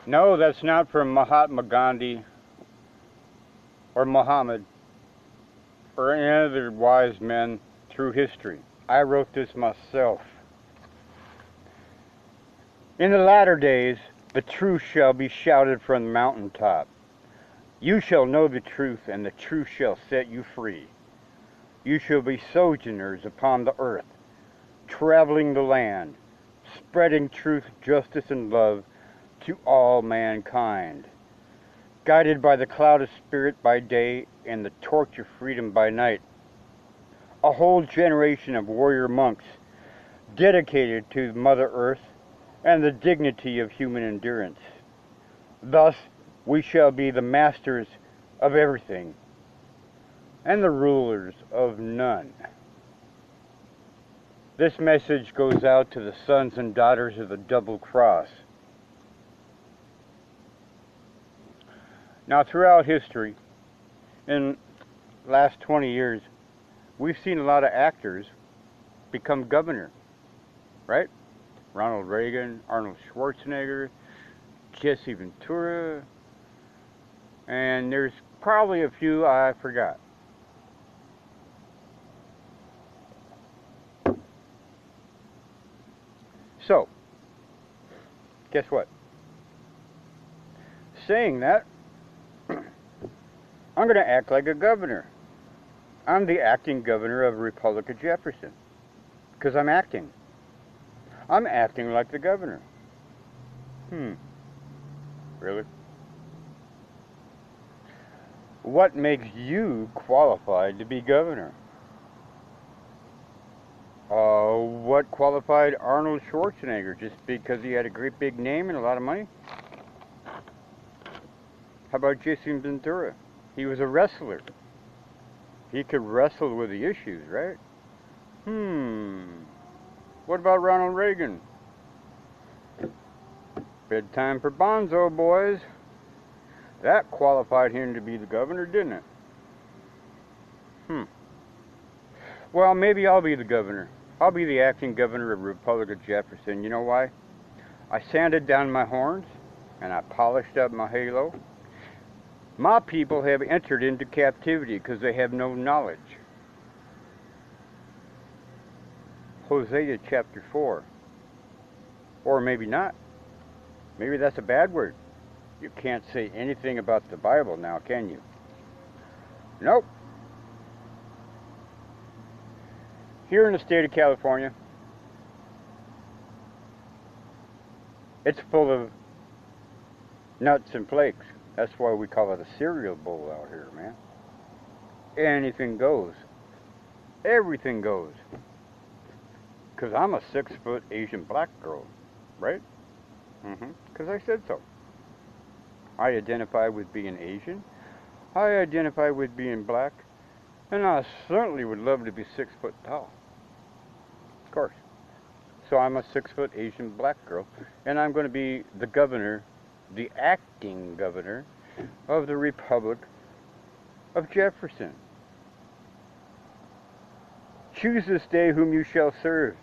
No, that's not from Mahatma Gandhi or Muhammad or any other wise men through history. I wrote this myself. In the latter days, the truth shall be shouted from the mountaintop. You shall know the truth, and the truth shall set you free. You shall be sojourners upon the earth, traveling the land, spreading truth, justice, and love to all mankind. Guided by the cloud of spirit by day and the torch of freedom by night. A whole generation of warrior monks dedicated to Mother Earth and the dignity of human endurance. Thus, we shall be the masters of everything and the rulers of none. This message goes out to the sons and daughters of the double cross. Now, throughout history, in the last 20 years, we've seen a lot of actors become governor, right? Ronald Reagan, Arnold Schwarzenegger, Jesse Ventura, and there's probably a few I forgot. So, guess what? Saying that, I'm going to act like a governor. I'm the acting governor of the Republic of Jefferson. Because I'm acting. I'm acting like the governor. Really? What makes you qualified to be governor? What qualified Arnold Schwarzenegger just because he had a great big name and a lot of money? How about Jesse Ventura? He was a wrestler. He could wrestle with the issues, right? What about Ronald Reagan? Bedtime for Bonzo, boys. That qualified him to be the governor, didn't it? Well, maybe I'll be the governor. I'll be the acting governor of the Republic of Jefferson. You know why? I sanded down my horns, and I polished up my halo. My people have entered into captivity because they have no knowledge. Hosea chapter 4. Or maybe not. Maybe that's a bad word. You can't say anything about the Bible now, can you? Nope. Here in the state of California, it's full of nuts and flakes. That's why we call it a cereal bowl out here, man. Anything goes. Everything goes. Because I'm a 6-foot Asian black girl, right? Because I said so. I identify with being Asian. I identify with being black. And I certainly would love to be 6 foot tall. Of course. So I'm a 6-foot Asian black girl. And I'm going to be the governor, the acting governor of the Republic of Jefferson. Choose this day whom you shall serve.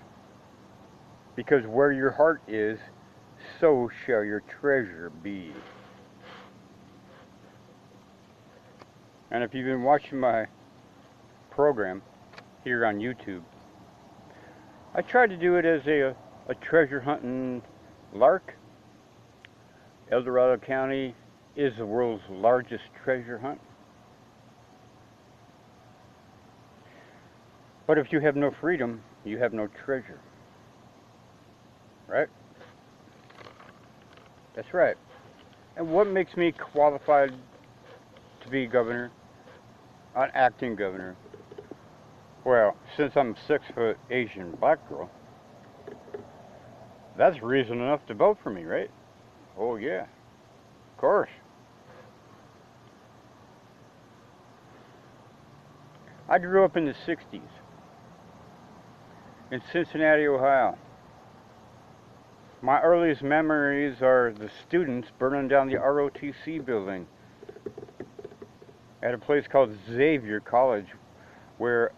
Because where your heart is, so shall your treasure be. And if you've been watching my program here on YouTube, I tried to do it as a treasure hunting lark. El Dorado County is the world's largest treasure hunt. But if you have no freedom, you have no treasure. Right? That's right. And what makes me qualified to be governor? An acting governor. Well, since I'm a 6-foot Asian black girl, that's reason enough to vote for me, right? Oh yeah, of course. I grew up in the 60s in Cincinnati, Ohio. My earliest memories are the students burning down the ROTC building at a place called Xavier College, where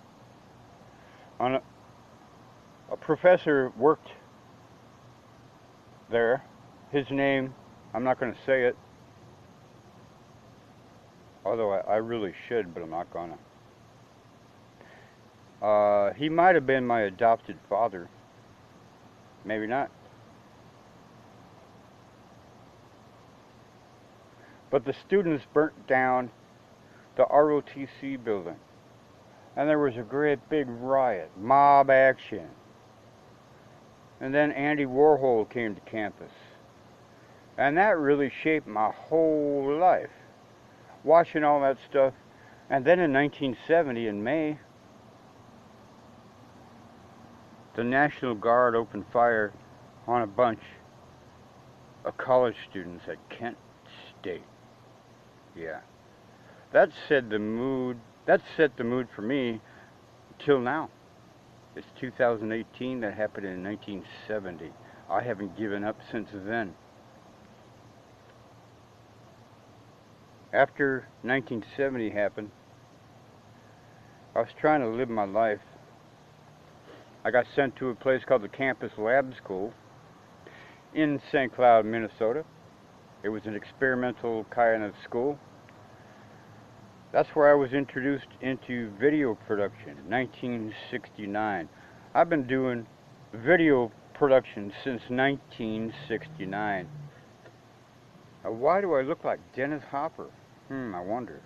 a professor worked there. His name I'm not going to say it, although I really should, but I'm not going to. He might have been my adopted father. Maybe not. But the students burnt down the ROTC building. And there was a great big riot, mob action. And then Andy Warhol came to campus. And that really shaped my whole life. Watching all that stuff. And then in 1970, in May, the National Guard opened fire on a bunch of college students at Kent State. Yeah. That set the mood for me till now. It's 2018, that happened in 1970. I haven't given up since then. After 1970 happened, I was trying to live my life. I got sent to a place called the Campus Lab School in St. Cloud, Minnesota. It was an experimental kind of school. That's where I was introduced into video production, 1969. I've been doing video production since 1969. Why do I look like Dennis Hopper? I wonder.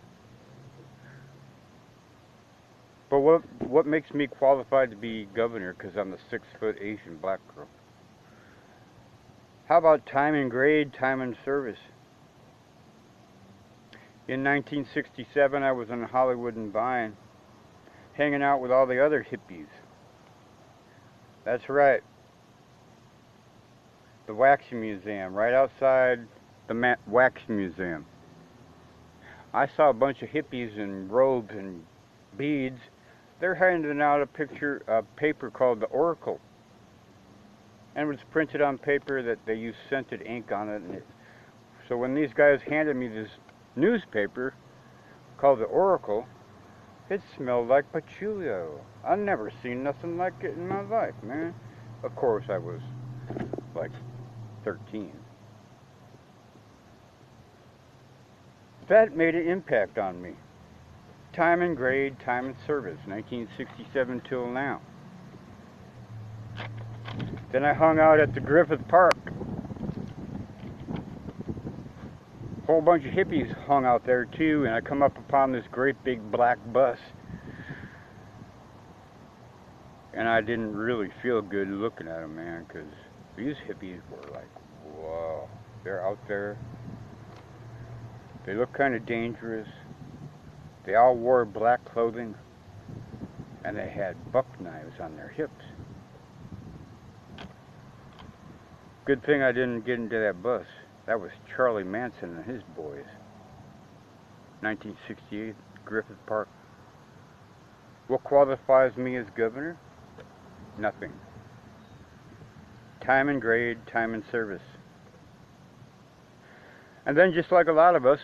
But what makes me qualified to be governor? Because I'm a 6-foot Asian black girl. How about time and grade, time and service? In 1967, I was in Hollywood and Vine, hanging out with all the other hippies. That's right. The Wax Museum, right outside the Wax Museum. I saw a bunch of hippies in robes and beads. They're handing out a paper called the Oracle. And it was printed on paper that they used scented ink on it. So when these guys handed me this newspaper called the Oracle, it smelled like patchouli. I've never seen nothing like it in my life, man. Of course, I was like 13. That made an impact on me. Time and grade, time and service, 1967 till now. Then I hung out at the Griffith Park. A whole bunch of hippies hung out there too, and I come up upon this great big black bus. And I didn't really feel good looking at them, man, because these hippies were like, whoa, they're out there. They look kind of dangerous. They all wore black clothing, and they had buck knives on their hips. Good thing I didn't get into that bus. That was Charlie Manson and his boys. 1968, Griffith Park. What qualifies me as governor? Nothing. Time and grade, time and service. And then, just like a lot of us,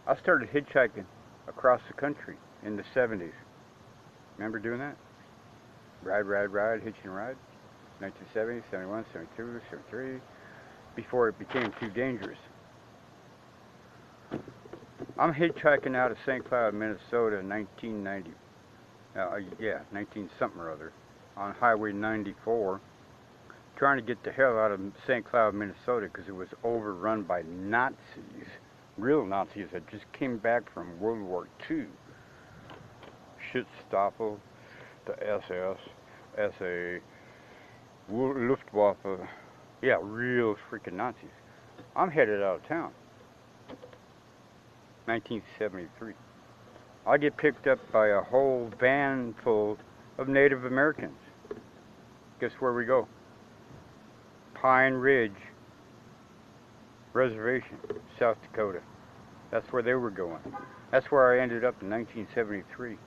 I started hitchhiking across the country in the 70s. Remember doing that? Ride, hitch and ride. 1970, 71, 72, 73, before it became too dangerous. I'm hitchhiking out of St. Cloud, Minnesota in 1990. 19 something or other, on Highway 94, trying to get the hell out of St. Cloud, Minnesota, because it was overrun by Nazis, real Nazis that just came back from World War II. Schutzstaffel, the SS, SA, Luftwaffe, yeah, real freaking Nazis. I'm headed out of town. 1973. I get picked up by a whole van full of Native Americans. Guess where we go? Pine Ridge Reservation, South Dakota. That's where they were going. That's where I ended up in 1973.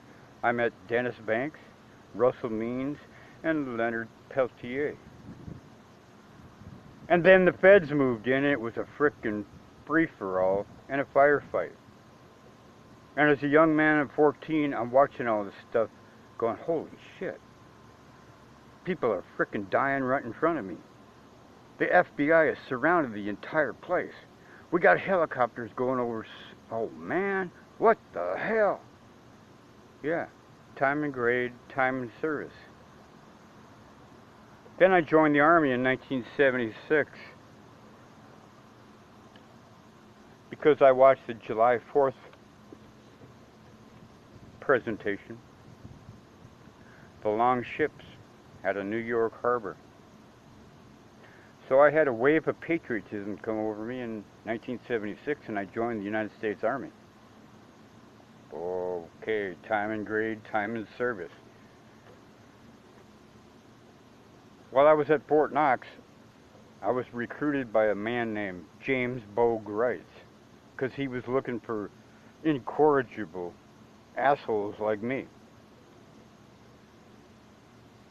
I met Dennis Banks, Russell Means, and Leonard Peltier. And then the feds moved in, and it was a frickin' free-for-all and a firefight. And as a young man of 14, I'm watching all this stuff going, holy shit. People are frickin' dying right in front of me. The FBI has surrounded the entire place. We got helicopters going over. Oh man, what the hell? Yeah, time and grade, time and service. Then I joined the Army in 1976 because I watched the July 4th presentation. The long ships out of New York Harbor. So I had a wave of patriotism come over me in 1976 and I joined the United States Army. Okay, time and grade, time and service. While I was at Fort Knox, I was recruited by a man named James Bo Grice because he was looking for incorrigible assholes like me.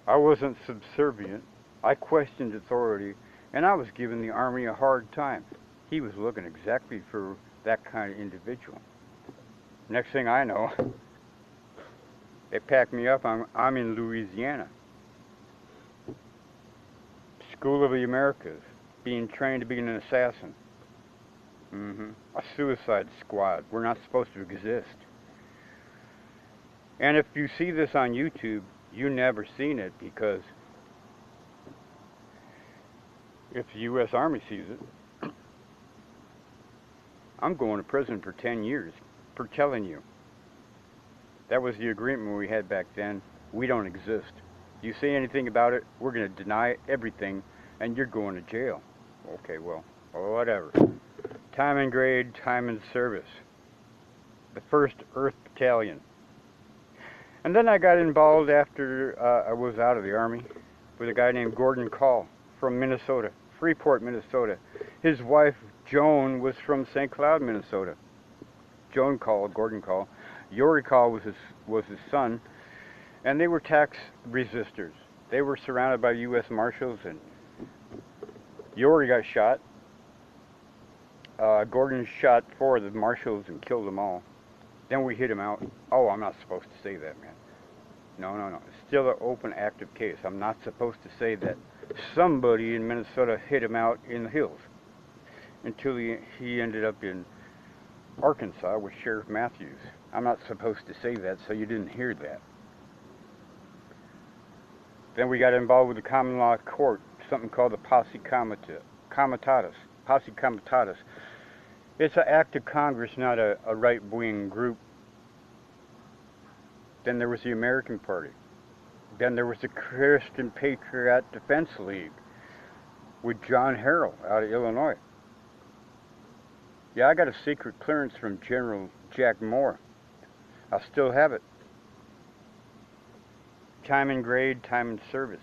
I wasn't subservient. I questioned authority, and I was giving the Army a hard time. He was looking exactly for that kind of individual. Next thing I know, they packed me up. I'm in Louisiana. School of the Americas, being trained to be an assassin. A suicide squad. We're not supposed to exist. And if you see this on YouTube, you never seen it, because if the U.S. Army sees it, I'm going to prison for 10 years for telling you. That was the agreement we had back then. We don't exist. You say anything about it, we're going to deny everything, and you're going to jail. Okay, well, whatever. Time and grade, time and service. The 1st Earth Battalion. And then I got involved after I was out of the Army with a guy named Gordon Call from Minnesota, Freeport, Minnesota. His wife, Joan, was from St. Cloud, Minnesota. Joan Call, Gordon Call. Yori Call was his son, and they were tax resistors. They were surrounded by U.S. Marshals, and Yori got shot. Gordon shot 4 of the Marshals and killed them all. Then we hit him out. Oh, I'm not supposed to say that, man. No. It's still an open, active case. I'm not supposed to say that somebody in Minnesota hit him out in the hills until he ended up in Arkansas with Sheriff Matthews. I'm not supposed to say that, so you didn't hear that. Then we got involved with the common law court, something called the Posse Comitatus. Posse Comitatus. It's an act of Congress, not a right-wing group. Then there was the American Party. Then there was the Christian Patriot Defense League with John Harrell out of Illinois. Yeah, I got a secret clearance from General Jack Moore. I still have it. Time and grade, time and service.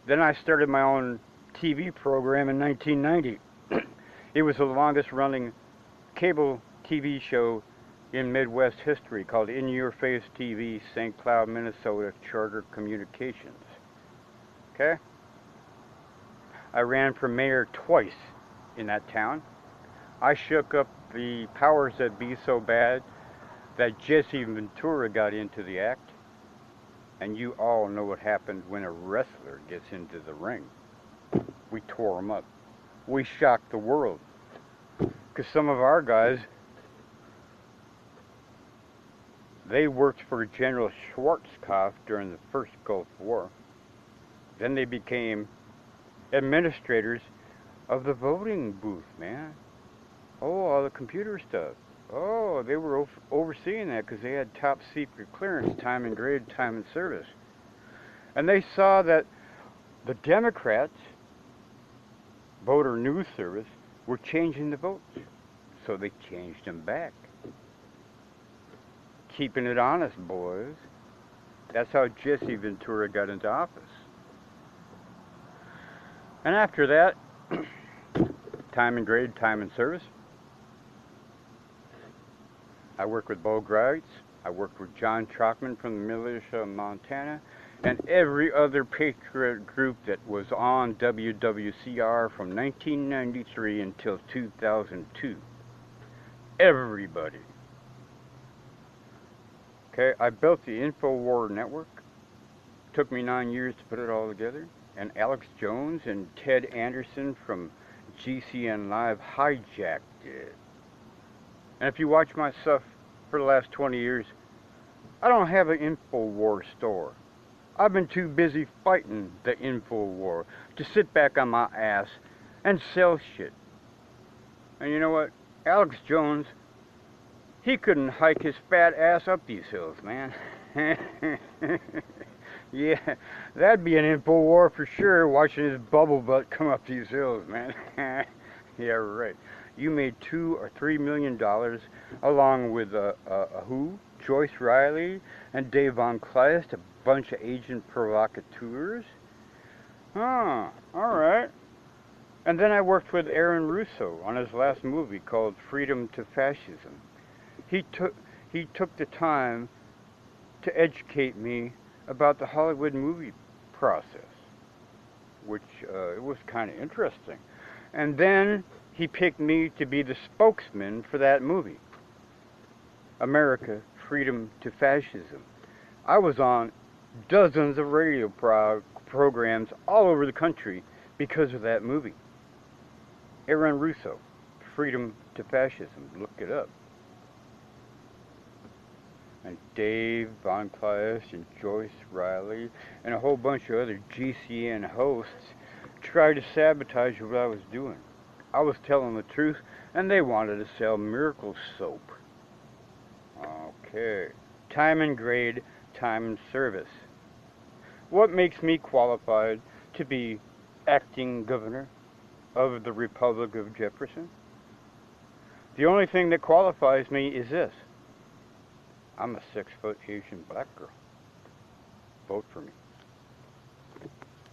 Then I started my own TV program in 1990. It was the longest running cable TV show in Midwest history, called In Your Face TV, St. Cloud, Minnesota Charter Communications. Okay? I ran for mayor twice in that town. I shook up the powers that be so bad that Jesse Ventura got into the act. And you all know what happened when a wrestler gets into the ring. We tore him up. We shocked the world. Because some of our guys, they worked for General Schwarzkopf during the first Gulf War. Then they became administrators of the voting booth, man. Oh, all the computer stuff. Oh, they were overseeing that because they had top secret clearance, time and grade, time and service. And they saw that the Democrats, Voter News Service, were changing the votes. So they changed them back. Keeping it honest, boys. That's how Jesse Ventura got into office. And after that, time and grade, time and service. I worked with Bo Grice. I worked with John Trockman from the militia of Montana, and every other patriot group that was on WWCR from 1993 until 2002. Everybody. Okay, I built the Infowar network. Took me 9 years to put it all together. and Alex Jones and Ted Anderson from GCN Live hijacked it. And if you watch my stuff for the last 20 years, I don't have an Infowar store. I've been too busy fighting the Infowar to sit back on my ass and sell shit. And you know what? Alex Jones, he couldn't hike his fat ass up these hills, man. Yeah, that'd be an Infowar for sure, watching his bubble butt come up these hills, man. Yeah, right. You made $2 or $3 million along with who? Joyce Riley and Dave Von Kleist, a bunch of agent provocateurs. Huh, alright. And then I worked with Aaron Russo on his last movie called Freedom to Fascism. He took the time to educate me about the Hollywood movie process, which it was kind of interesting. And then he picked me to be the spokesman for that movie, America, Freedom to Fascism. I was on dozens of radio programs all over the country because of that movie. Aaron Russo, Freedom to Fascism, look it up. And Dave Von Kleist and Joyce Riley and a whole bunch of other GCN hosts tried to sabotage what I was doing. I was telling the truth, and they wanted to sell miracle soap. Okay. Time and grade, time and service. What makes me qualified to be acting governor of the Republic of Jefferson? The only thing that qualifies me is this. I'm a 6-foot Asian black girl. Vote for me.